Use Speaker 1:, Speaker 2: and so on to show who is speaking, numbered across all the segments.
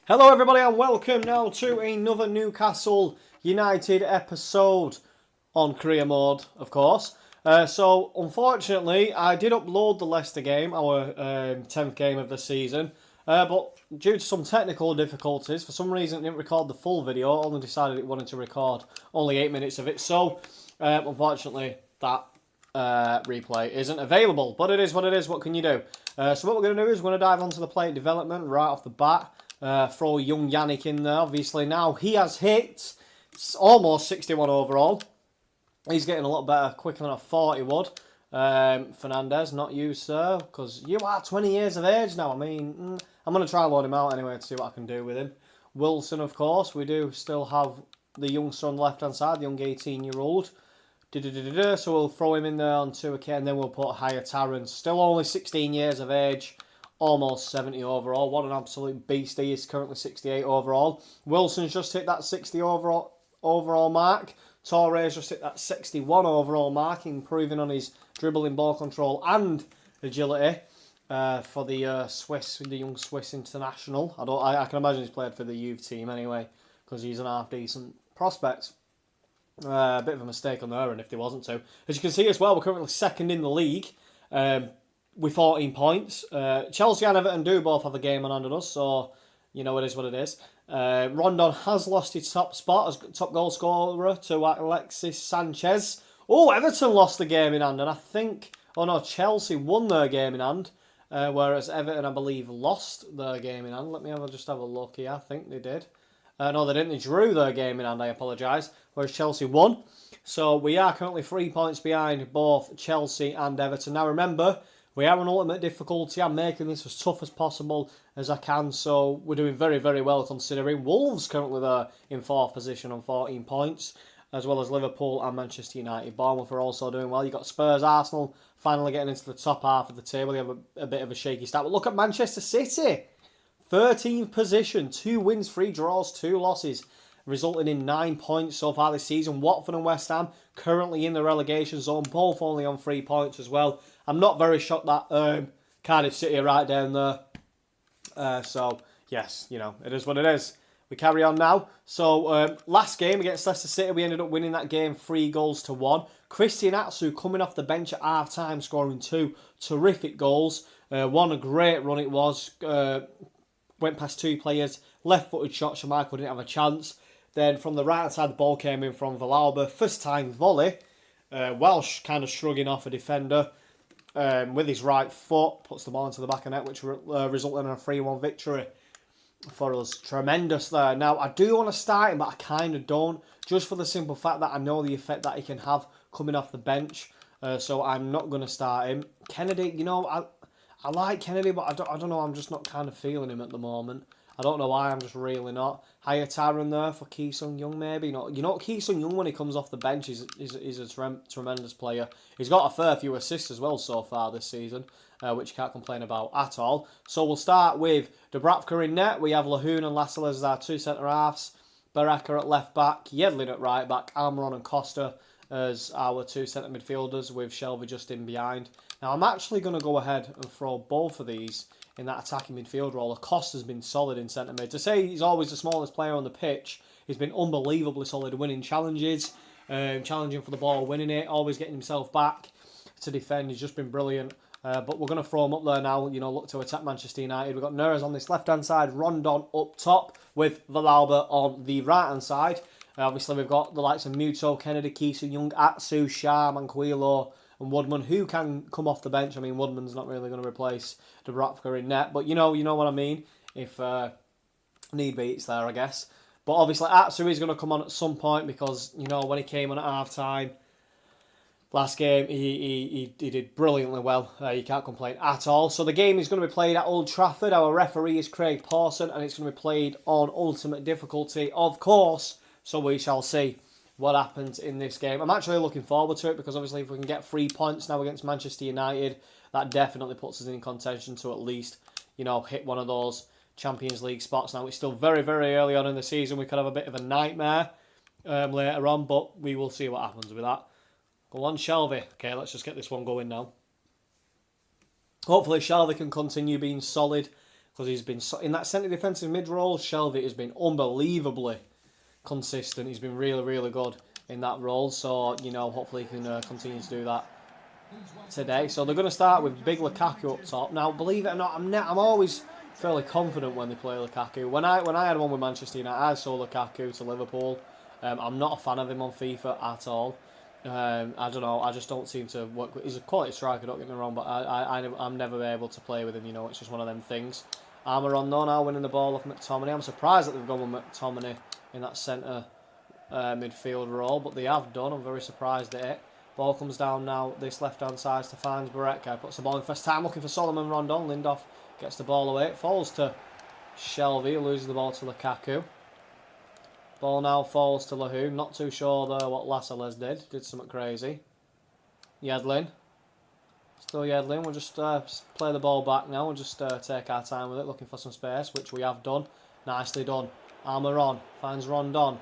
Speaker 1: Hello everybody and welcome now to another Newcastle United episode on career mode, of course. So unfortunately I did upload the Leicester game, our 10th game of the season, but due to some technical difficulties, for some reason it didn't record the full video, only decided it wanted to record only 8 minutes of it, so unfortunately that replay isn't available, but it is what it is. What can you do? So what we're going to do is we're going to dive onto the player development right off the bat. Throw young Yannick in there. Obviously now he has hit almost 61 overall. He's getting a lot better quicker than I thought he would. Fernandez, not you, sir, because you are 20 years of age now. I mean, I'm going to try and load him out anyway to see what I can do with him. Wilson, of course, we do still have the youngster on the left-hand side, the young 18-year-old. So we'll throw him in there on 2K and then we'll put Taran. Still only 16 years of age, almost 70 overall. What an absolute beast he is, currently 68 overall. Wilson's just hit that 60 overall mark. Torres just hit that 61 overall mark, improving on his dribbling, ball control and agility for the young Swiss international. I can imagine he's played for the youth team anyway, because he's an half-decent prospect. A bit of a mistake on their end if there wasn't to. As you can see as well, we're currently second in the league with 14 points. Chelsea and Everton do both have a game on under us, so you know it is what it is. Rondon has lost his top spot as top goal scorer to Alexis Sanchez. Oh, Everton lost the game in hand, and I think... Oh no, Chelsea won their game in hand, whereas Everton, I believe, lost their game in hand. Let me just have a look here. I think they did. No, they didn't. They drew their game in hand, I apologise. Whereas Chelsea won. So we are currently 3 points behind both Chelsea and Everton. Now remember, we are on ultimate difficulty. I'm making this as tough as possible as I can. So we're doing very, very well considering. Wolves currently there in 4th position on 14 points. As well as Liverpool and Manchester United. Bournemouth are also doing well. You've got Spurs, Arsenal finally getting into the top half of the table. They have a bit of a shaky start. But look at Manchester City. 13th position, 2 wins, 3 draws, 2 losses, resulting in 9 points so far this season. Watford and West Ham currently in the relegation zone, both only on 3 points as well. I'm not very shocked that Cardiff City are right down there. So, yes, you know, it is what it is. We carry on now. So, last game against Leicester City, we ended up winning that game 3-1. Christian Atsu coming off the bench at half-time, scoring 2 terrific goals. One a great run it was. Went past 2 players, left-footed shot, Schmeichel didn't have a chance. Then from the right side, the ball came in from Villalba. First time volley. Welsh kind of shrugging off a defender with his right foot. Puts the ball into the back of net, which resulted in a 3-1 victory for us. Tremendous there. Now, I do want to start him, but I kind of don't. Just for the simple fact that I know the effect that he can have coming off the bench. So I'm not going to start him. Kennedy, you know, I like Kennedy, but I don't know, I'm just not kind of feeling him at the moment. I don't know why, I'm just really not. Taran there for Ki Sung-young maybe. You know Ki Sung-young, when he comes off the bench, is a tremendous player. He's got a fair few assists as well so far this season, which you can't complain about at all. So we'll start with Dubravka in net. We have Lahoon and Lascelles as our 2 centre-halves. Baraka at left-back, Yedlin at right-back, Almiron and Costa as our 2 centre midfielders, with Shelvey just in behind. Now, I'm actually going to go ahead and throw both of these in that attacking midfield role. Costa's been solid in centre mid. To say he's always the smallest player on the pitch, he's been unbelievably solid, winning challenges, challenging for the ball, winning it, always getting himself back to defend. He's just been brilliant. But we're going to throw him up there now, you know, look to attack Manchester United. We've got Neres on this left-hand side, Rondon up top with Villalba on the right-hand side. Obviously, we've got the likes of Muto, Kennedy, Ki Sung-young, Atsu, Shah, Manquillo, and Woodman, who can come off the bench. I mean, Woodman's not really going to replace Dubravka in net, but you know what I mean. If need be, it's there, I guess. But obviously, Atsu is going to come on at some point because, you know, when he came on at half-time last game, he did brilliantly well. You can't complain at all. So the game is going to be played at Old Trafford. Our referee is Craig Pawson, and it's going to be played on ultimate difficulty, of course. So we shall see what happens in this game. I'm actually looking forward to it because obviously if we can get 3 points now against Manchester United, that definitely puts us in contention to at least, you know, hit one of those Champions League spots. Now, it's still very, very early on in the season. We could have a bit of a nightmare later on, but we will see what happens with that. Go on, Shelvey. Okay, let's just get this one going now. Hopefully Shelvey can continue being solid because he's been in that centre defensive mid role. Shelvey has been unbelievably consistent. He's been really, really good in that role. So, you know, hopefully he can continue to do that today. So they're going to start with big Lukaku up top. Now, believe it or not, I'm always fairly confident when they play Lukaku. When I had one with Manchester United, I saw Lukaku to Liverpool. I'm not a fan of him on FIFA at all. I don't know. I just don't seem to work with. He's a quality striker, don't get me wrong, but I'm never able to play with him. You know, it's just one of them things. Armour on though now, winning the ball off McTominay. I'm surprised that they've gone with McTominay in that centre midfield role, but they have done. I'm very surprised at it. Ball comes down now, this left-hand side to find Barretka. Puts the ball in first time, looking for Solomon Rondon. Lindoff gets the ball away. It falls to Shelvey, loses the ball to Lukaku. Ball now falls to Lahoud. Not too sure though what Lascelles did. Did something crazy. Yedlin. Still Yedlin. We'll just play the ball back now. We'll just take our time with it, looking for some space, which we have done. Nicely done. Armour on. Finds Rondon.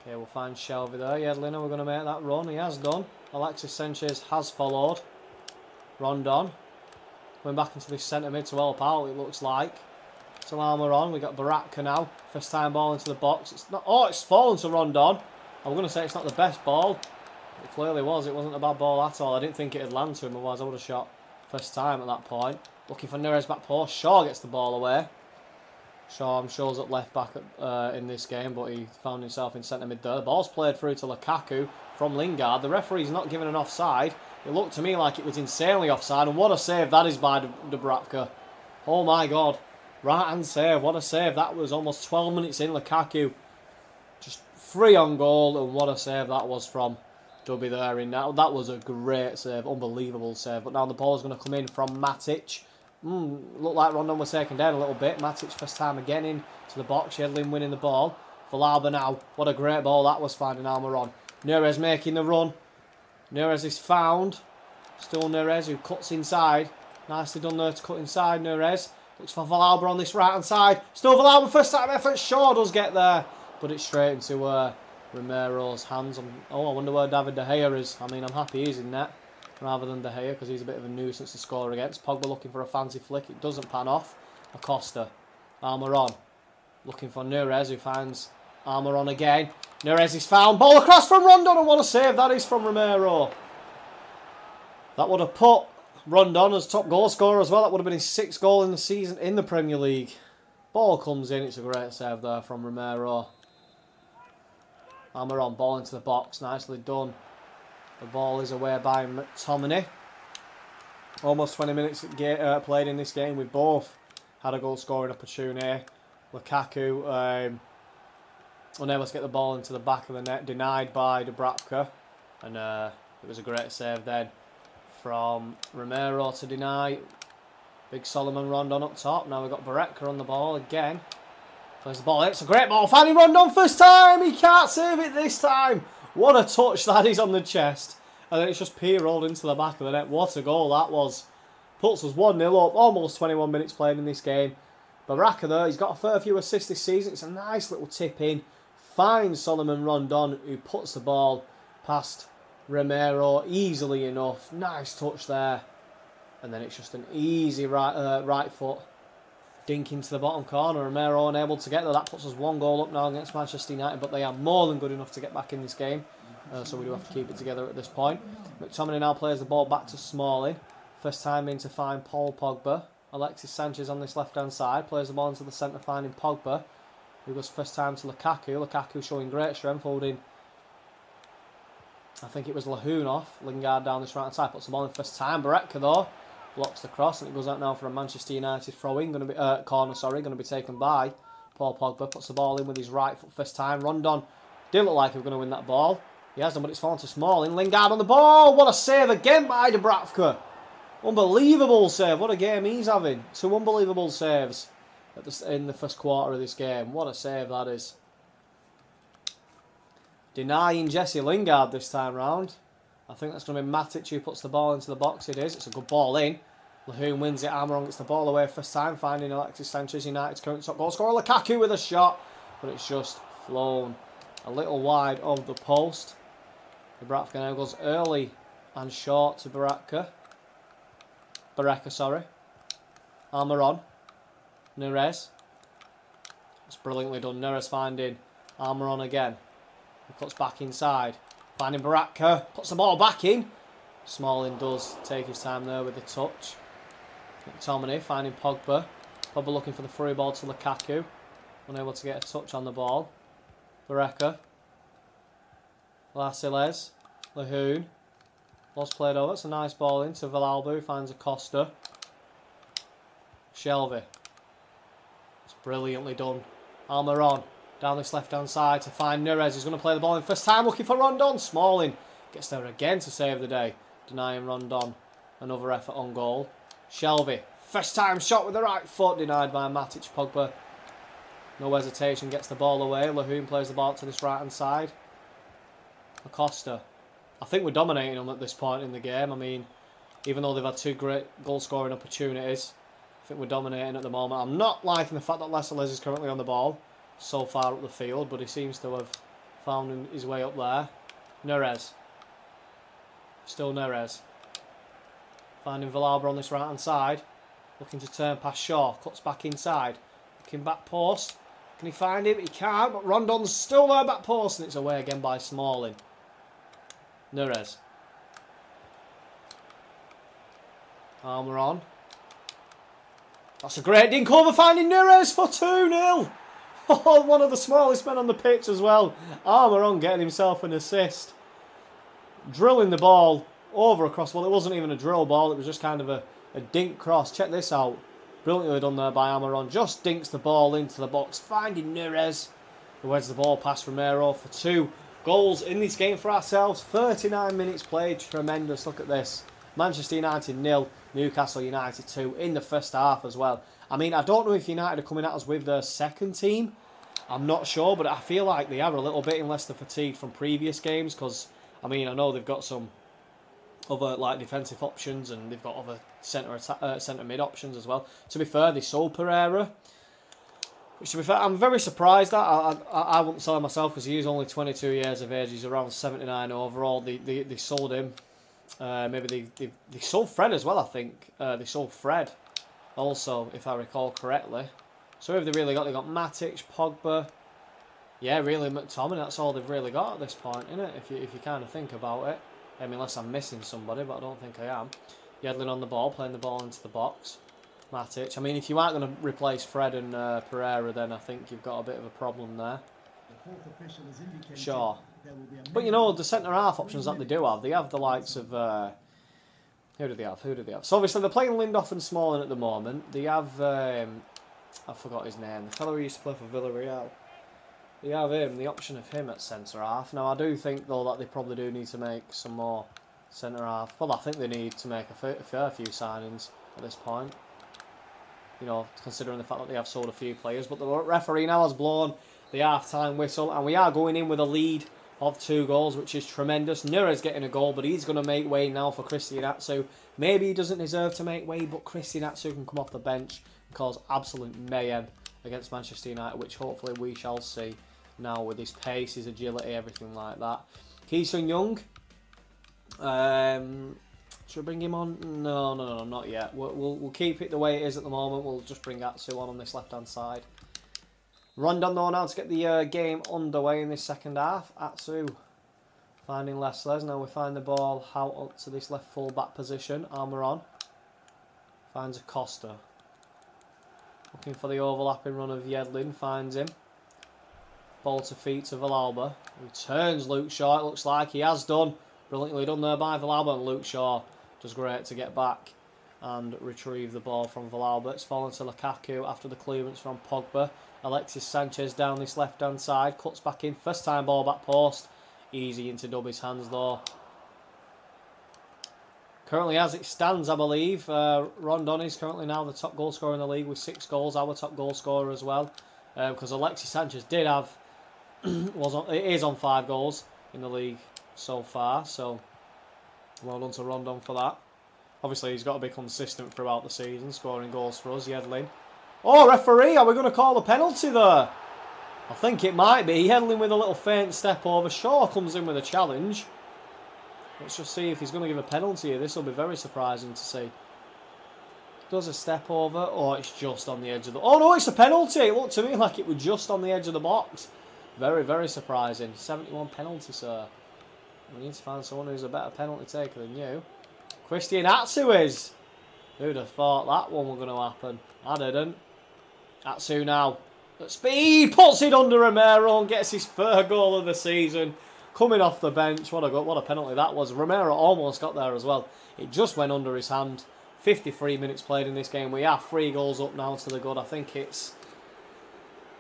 Speaker 1: Okay, we'll find Shelvey there. Yedlin, we're going to make that run. He has done. Alexis Sanchez has followed. Rondon. Going back into this centre mid to help out, it looks like. Still Armour on. We've got Barretka now. First time ball into the box. It's not. Oh, it's fallen to Rondon. I'm going to say it's not the best ball. It clearly was. It wasn't a bad ball at all. I didn't think it'd land to him, otherwise I would have shot first time at that point. Looking for Neres back post. Shaw gets the ball away. Shaw shows up left back in this game, but he found himself in centre mid there. The ball's played through to Lukaku from Lingard. The referee's not giving an offside. It looked to me like it was insanely offside, and what a save that is by Dubravka. Oh my God. Right hand save. What a save. That was almost 12 minutes in. Lukaku just free on goal, and what a save that was from Dubby there. That was a great save. Unbelievable save. But now the ball's going to come in from Matic. Looked like Rondon was taken down a little bit. Matic first time again in to the box. Yedlin winning the ball. Valaba now. What a great ball that was, finding Armour on. Neres making the run. Neres is found. Still Neres who cuts inside. Nicely done there to cut inside. Neres looks for Valaba on this right hand side. Still Valaba, first time effort. Shaw does get there, but it's straight into Romero's hands. I wonder where David De Gea is. I mean, I'm happy he's in net rather than De Gea, because he's a bit of a nuisance to score against. Pogba looking for a fancy flick. It doesn't pan off. Acosta. Armour on. Looking for Neres, who finds Armour on again. Neres is found. Ball across from Rondon, and what a save that is from Romero. That would have put Rondon as top goal scorer as well. That would have been his 6th goal in the season in the Premier League. Ball comes in. It's a great save there from Romero. Armour on. Ball into the box. Nicely done. The ball is away by McTominay. Almost 20 minutes played in this game. We've both had a goal scoring opportunity. Lukaku unable to get the ball into the back of the net. Denied by Dubravka. And it was a great save then from Romero to deny. Big Solomon Rondon up top. Now we've got Barretka on the ball again. Plays the ball. It's a great ball. Finding Rondon first time. He can't save it this time. What a touch that is on the chest. And then it's just rolled into the back of the net. What a goal that was. Puts us 1-0 up. Almost 21 minutes played in this game. Barretka there, he's got a fair few assists this season. It's a nice little tip in. Finds Solomon Rondon, who puts the ball past Romero easily enough. Nice touch there. And then it's just an easy right foot dink into the bottom corner. Romero unable to get there. That puts us 1 goal up now against Manchester United, but they are more than good enough to get back in this game. So we do have to keep it together at this point. McTominay now plays the ball back to Smalling. First time in to find Paul Pogba. Alexis Sanchez on this left-hand side. Plays the ball into the centre, finding Pogba, who goes first time to Lukaku. Lukaku showing great strength, holding, I think it was Lahoud off. Lingard down this right-hand side. Puts the ball in first time. Barretka, though, blocks the cross, and it goes out now for a Manchester United throw-in. Corner, going to be taken by Paul Pogba. Puts the ball in with his right foot first time. Rondon didn't look like he was going to win that ball. He has done, but it's fallen to Smalling. Lingard on the ball. What a save again by Dubravka. Unbelievable save. What a game he's having. 2 unbelievable saves in the first quarter of this game. What a save that is. Denying Jesse Lingard this time round. I think that's going to be Matic who puts the ball into the box. It is. It's a good ball in. Lahoud wins it. Armour gets the ball away first time, finding Alexis Sanchez, United's current top goal scorer. Lukaku with a shot, but it's just flown a little wide of the post. Dubravka now goes early and short to Barretka. Armour on. Neres. It's brilliantly done. Neres finding Armour on again. He cuts back inside. Finding Baraka. Puts the ball back in. Smalling does take his time there with the touch. McTominay finding Pogba. Pogba looking for the free ball to Lukaku. Unable to get a touch on the ball. Baraka. Lasiles. Lahoon. Ball's played over. It's a nice ball into Villalba, who finds Acosta. Shelvey. It's brilliantly done. Armour on. Down this left-hand side to find Neres. He's going to play the ball in first time, looking for Rondon. Smalling gets there again to save the day. Denying Rondon another effort on goal. Shelvey. First time shot with the right foot. Denied by Matic. Pogba. No hesitation. Gets the ball away. Lahoon plays the ball to this right-hand side. Acosta. I think we're dominating them at this point in the game. I mean, even though they've had 2 great goal-scoring opportunities, I think we're dominating at the moment. I'm not liking the fact that Lasiles is currently on the ball so far up the field, but he seems to have found his way up there. Neres. Still Neres. Finding Villalba on this right-hand side. Looking to turn past Shaw. Cuts back inside. Looking back post. Can he find him? He can't, but Rondon's still there back post, and it's away again by Smalling. Neres. Armour on. That's a great dink over, finding Neres for 2-0. Oh, one of the smallest men on the pitch as well. Armour on getting himself an assist. Drilling the ball over across. Well, it wasn't even a drill ball. It was just kind of a dink cross. Check this out. Brilliantly done there by Armour on. Just dinks the ball into the box. Finding Neres, who heads the ball past Romero for 2 goals in this game for ourselves. 39 minutes played. Tremendous. Look at this. Manchester United 0, Newcastle United 2 in the first half as well. I mean, I don't know if United are coming at us with their second team. I'm not sure, but I feel like they are a little bit, unless they're fatigued from previous games. Because, I mean, I know they've got some other like defensive options, and they've got other centre mid options as well. To be fair, they sold Pereira, which, to be fair, I'm very surprised at. I wouldn't sell him myself because he's only 22 years of age. He's around 79 overall. They sold him. Maybe they sold Fred as well, I think. They sold Fred also, if I recall correctly. So who have they really got? They've got Matic, Pogba. Yeah, really, McTominay. That's all they've really got at this point, isn't it? If you kind of think about it. I mean, unless I'm missing somebody, but I don't think I am. Yedlin on the ball, playing the ball into the box. Matic. I mean, if you aren't going to replace Fred and Pereira, then I think you've got a bit of a problem there. Sure. But, you know, the centre-half options that they have the likes of... Who do they have? So, obviously, they're playing Lindelof and Smalling at the moment. They have... I forgot his name. The fellow who used to play for Villarreal. They have him, the option of him at centre-half. Now, I do think, though, that they probably do need to make some more centre-half. Well, I think they need to make a fair few signings at this point. You know, considering the fact that they have sold a few players. But the referee now has blown the half-time whistle, and we are going in with a lead of 2 goals, which is tremendous. Neres getting a goal, but he's going to make way now for Christian Atsu. Maybe he doesn't deserve to make way, but Christian Atsu can come off the bench and cause absolute mayhem against Manchester United, which hopefully we shall see now with his pace, his agility, everything like that. Ki-Sung Young. Should we bring him on? No, not yet. We'll keep it the way it is at the moment. We'll just bring Atsu on this left-hand side. Rondon though now to get the game underway in this second half. Atsu finding Lasiles. Now we find the ball out up to this left full-back position. Armour on. Finds Acosta. Looking for the overlapping run of Yedlin. Finds him. Ball to feet to Villalba. Who turns Luke Shaw. It looks like he has done. Brilliantly done there by Villalba, and Luke Shaw does great to get back and retrieve the ball from Villalba. It's fallen to Lukaku after the clearance from Pogba. Alexis Sanchez down this left-hand side. Cuts back in. First time ball back post. Easy into Dubby's hands though. Currently as it stands, I believe, Rondon is currently now the top goal scorer in the league with 6 goals. Our top goal scorer as well. Because Alexis Sanchez did have... is on 5 goals in the league so far. So, well done to Rondon for that. Obviously, he's got to be consistent throughout the season, scoring goals for us. Yedlin. Oh, referee, are we going to call a penalty there? I think it might be. Yedlin with a little faint step over. Shaw comes in with a challenge. Let's just see if he's going to give a penalty here. This will be very surprising to see. Does a step over. Oh, it's just on the edge of the... Oh, no, it's a penalty. It looked to me like it was just on the edge of the box. Very, very surprising. 71 penalty, sir. We need to find someone who's a better penalty taker than you. Christian Atsu is. Who'd have thought that one was going to happen? I didn't. Atsu now. At speed. Puts it under Romero and gets his third goal of the season. Coming off the bench. What a penalty that was. Romero almost got there as well. It just went under his hand. 53 minutes played in this game. We are 3 goals up now to the good. I think it's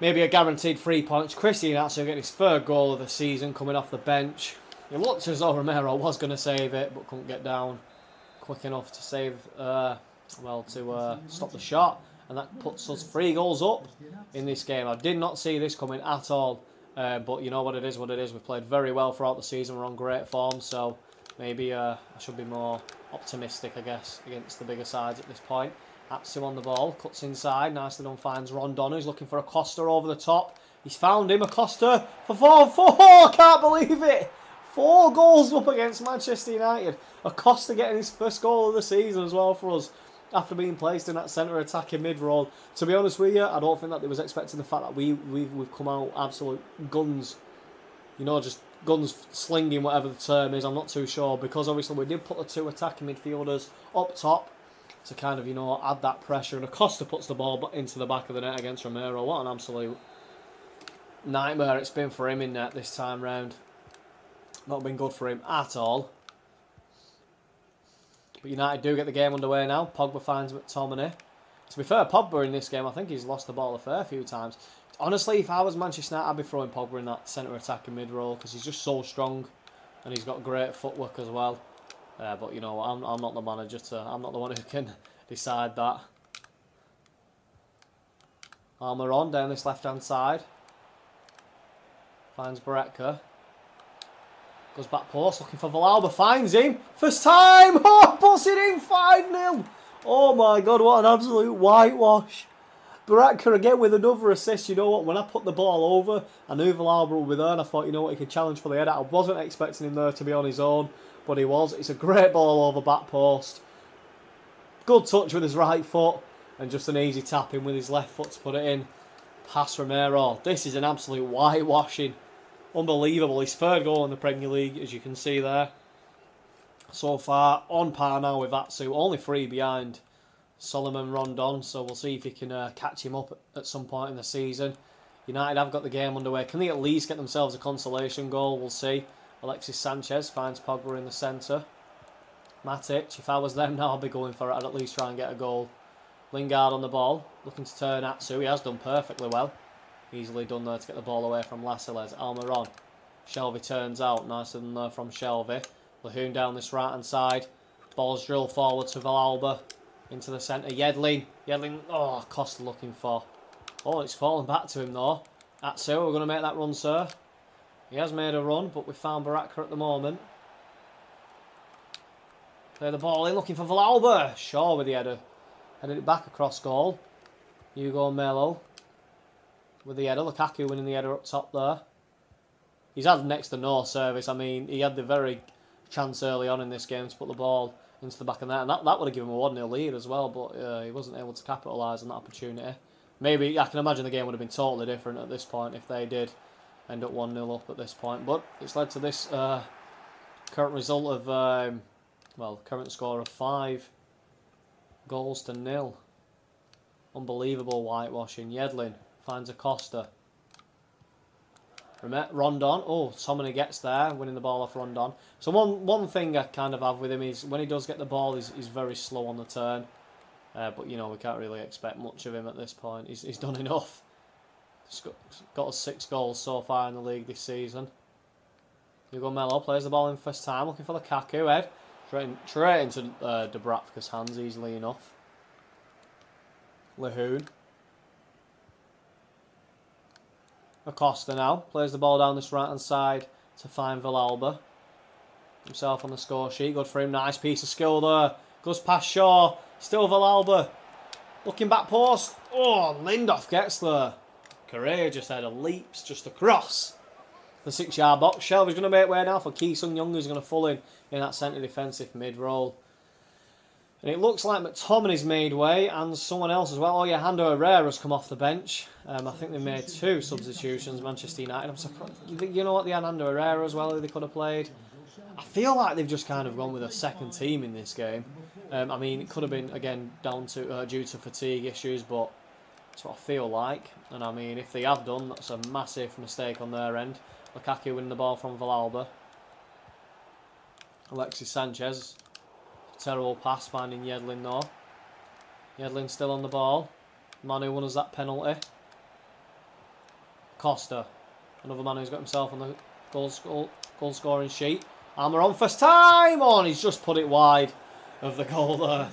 Speaker 1: maybe a guaranteed 3 points. Christian Atsu getting his third goal of the season coming off the bench. It looked as though Romero was going to save it, but couldn't get down quick enough to save, to stop the shot. And that puts us 3 goals up in this game. I did not see this coming at all. But you know what it is, We've played very well throughout the season. We're on great form, so maybe I should be more optimistic, I guess, against the bigger sides at this point. Atsu on the ball, cuts inside, nicely done, finds Rondon, who's looking for Acosta over the top. He's found him, Acosta for 4-4, can't believe it! 4 goals up against Manchester United. Acosta getting his first goal of the season as well for us after being placed in that centre attacking mid-role. To be honest with you, I don't think that they was expecting the fact that we've come out absolute guns. You know, just guns slinging, whatever the term is. I'm not too sure, because obviously we did put the 2 attacking midfielders up top to kind of, you know, add that pressure. And Acosta puts the ball into the back of the net against Romero. What an absolute nightmare it's been for him in net this time round. Not been good for him at all. But United do get the game underway now. Pogba finds McTominay. To be fair, Pogba in this game, I think he's lost the ball a fair few times. Honestly, if I was Manchester United, I'd be throwing Pogba in that centre attacking mid-role because he's just so strong and he's got great footwork as well. But you know, I'm not the manager I'm not the one who can decide that. Almiron down this left-hand side. Finds Barretka. Goes back post, looking for Villalba, finds him. First time! Oh, puts it in 5-0. Oh my God, what an absolute whitewash. Barretka again with another assist. You know what, when I put the ball over, I knew Villalba would be there and I thought, you know what, he could challenge for the header. I wasn't expecting him there to be on his own, but he was. It's a great ball over back post. Good touch with his right foot and just an easy tap in with his left foot to put it in. Past Romero. This is an absolute whitewashing. Unbelievable. His third goal in the Premier League, as you can see there. So far, on par now with Atsu. Only 3 behind Solomon Rondon, so we'll see if he can catch him up at some point in the season. United have got the game underway. Can they at least get themselves a consolation goal? We'll see. Alexis Sanchez finds Pogba in the centre. Matic, if I was them now, I'd be going for it. I'd at least try and get a goal. Lingard on the ball, looking to turn Atsu. He has done perfectly well. Easily done there to get the ball away from Lascelles. Almiron. Shelvey turns out. Nice than there from Shelvey. Lahoon down this right hand side. Ball's drilled forward to Villalba. Into the centre. Yedlin. Oh, Costa looking for. Oh, it's fallen back to him though. Atsu, we're going to make that run, sir. He has made a run, but we found Barretka at the moment. Play the ball in, looking for Villalba. Shaw with the header. Headed it back across goal. Hugo Melo with the header. Lukaku winning the header up top there. He's had next to no service. I mean, he had the very chance early on in this game to put the ball into the back of the net. And that would have given him a 1-0 lead as well, but he wasn't able to capitalise on that opportunity. Maybe, I can imagine the game would have been totally different at this point if they did end up 1-0 up at this point. But it's led to this current result of, current score of 5 goals to 0. Unbelievable whitewashing. Yedlin finds Acosta. Rondon. Oh, Tomine gets there, winning the ball off Rondon. So one thing I kind of have with him is when he does get the ball, he's very slow on the turn. But, you know, we can't really expect much of him at this point. He's done enough. He's got us 6 goals so far in the league this season. Hugo Melo plays the ball in first time, looking for Lukaku. Head. Straight into Dubravka's hands easily enough. Lahoon. Acosta now plays the ball down this right hand side to find Villalba. Himself on the score sheet. Good for him. Nice piece of skill there. Goes past Shaw. Still Villalba. Looking back post. Oh, Lindoff gets there. Courageous header. Leaps just across the 6-yard box. Shelvey's going to make way now for Ki Sung Young, who's going to full in that centre defensive mid-roll. And it looks like McTominay's made way and someone else as well. Oh yeah, Hando Herrera's come off the bench. I think they made 2 substitutions, Manchester United. I'm surprised. You know what, they had Hando Herrera as well who they could have played. I feel like they've just kind of gone with a second team in this game. I mean, it could have been, again, down to due to fatigue issues, but that's what I feel like. And I mean, if they have done, that's a massive mistake on their end. Lukaku winning the ball from Villalba. Alexis Sanchez. Terrible pass, finding Yedlin though. Yedlin still on the ball. Manu won us that penalty. Costa. Another man who's got himself on the goal scoring sheet. Armour on first time on. He's just put it wide of the goal there.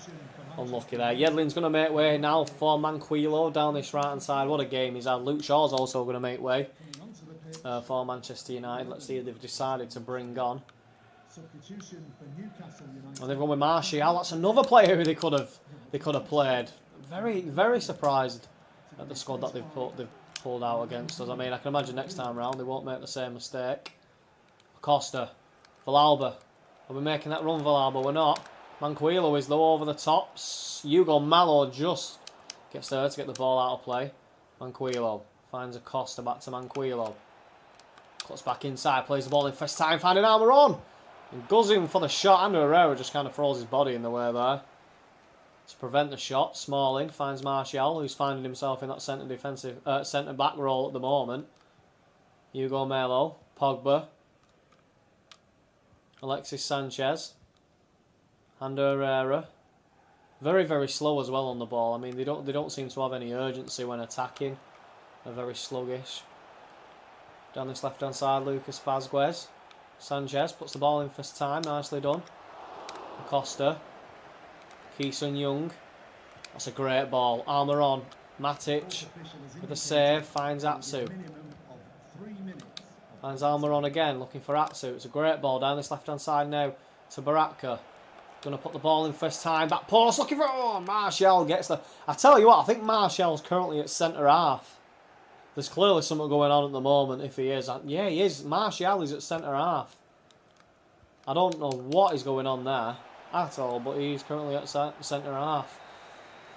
Speaker 1: Unlucky there. Yedlin's going to make way now for Manquillo down this right hand side. What a game he's had. Luke Shaw's also going to make way for Manchester United. Let's see if they've decided to bring on. And they've gone with Martial. That's another player who they could have played. Very surprised at the squad that they've pulled out against us. I mean, I can imagine next time round they won't make the same mistake. Costa, Villalba. Are we making that run, Villalba? We're not. Manquillo is low over the tops. Hugo Malo just gets there to get the ball out of play. Manquillo finds a Costa back to Manquillo. Cuts back inside, plays the ball in first time, finding Armour on. And goes in for the shot. Andrew Herrera just kind of throws his body in the way there to prevent the shot. Smalling finds Martial, who's finding himself in that centre back role at the moment. Hugo Melo, Pogba, Alexis Sanchez, Andrew Herrera. Very slow as well on the ball. I mean, they don't seem to have any urgency when attacking. They're very sluggish. Down this left hand side, Lucas Vazquez. Sanchez puts the ball in first time, nicely done. Acosta, Ki-Sung Young, that's a great ball. Armour on, Matic with a save, finds Atsu. Finds Armour on again, looking for Atsu. It's a great ball down this left hand side now to Baraka. Going to put the ball in first time, back post, looking for, oh, Martial gets the, I tell you what, I think Martial's currently at centre half. There's clearly something going on at the moment, if he is. Yeah, he is. Martial is at centre half. I don't know what is going on there at all, but he's currently at centre half.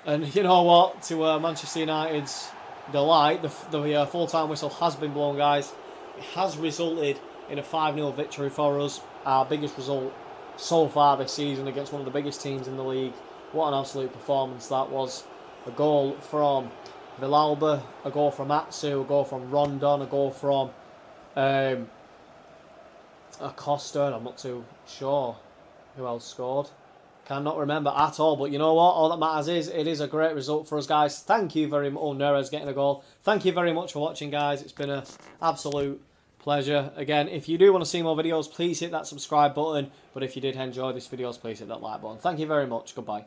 Speaker 1: And you know what? To Manchester United's delight, the full-time whistle has been blown, guys. It has resulted in a 5-0 victory for us. Our biggest result so far this season against one of the biggest teams in the league. What an absolute performance that was. A goal from Villalba, a goal from Atsu, a goal from Rondon, a goal from Acosta, and I'm not too sure who else scored. Cannot remember at all, but you know what? All that matters is it is a great result for us, guys. Thank you very much. Oh, Neres getting a goal. Thank you very much for watching, guys. It's been an absolute pleasure. Again, if you do want to see more videos, please hit that subscribe button. But if you did enjoy this video, please hit that like button. Thank you very much. Goodbye.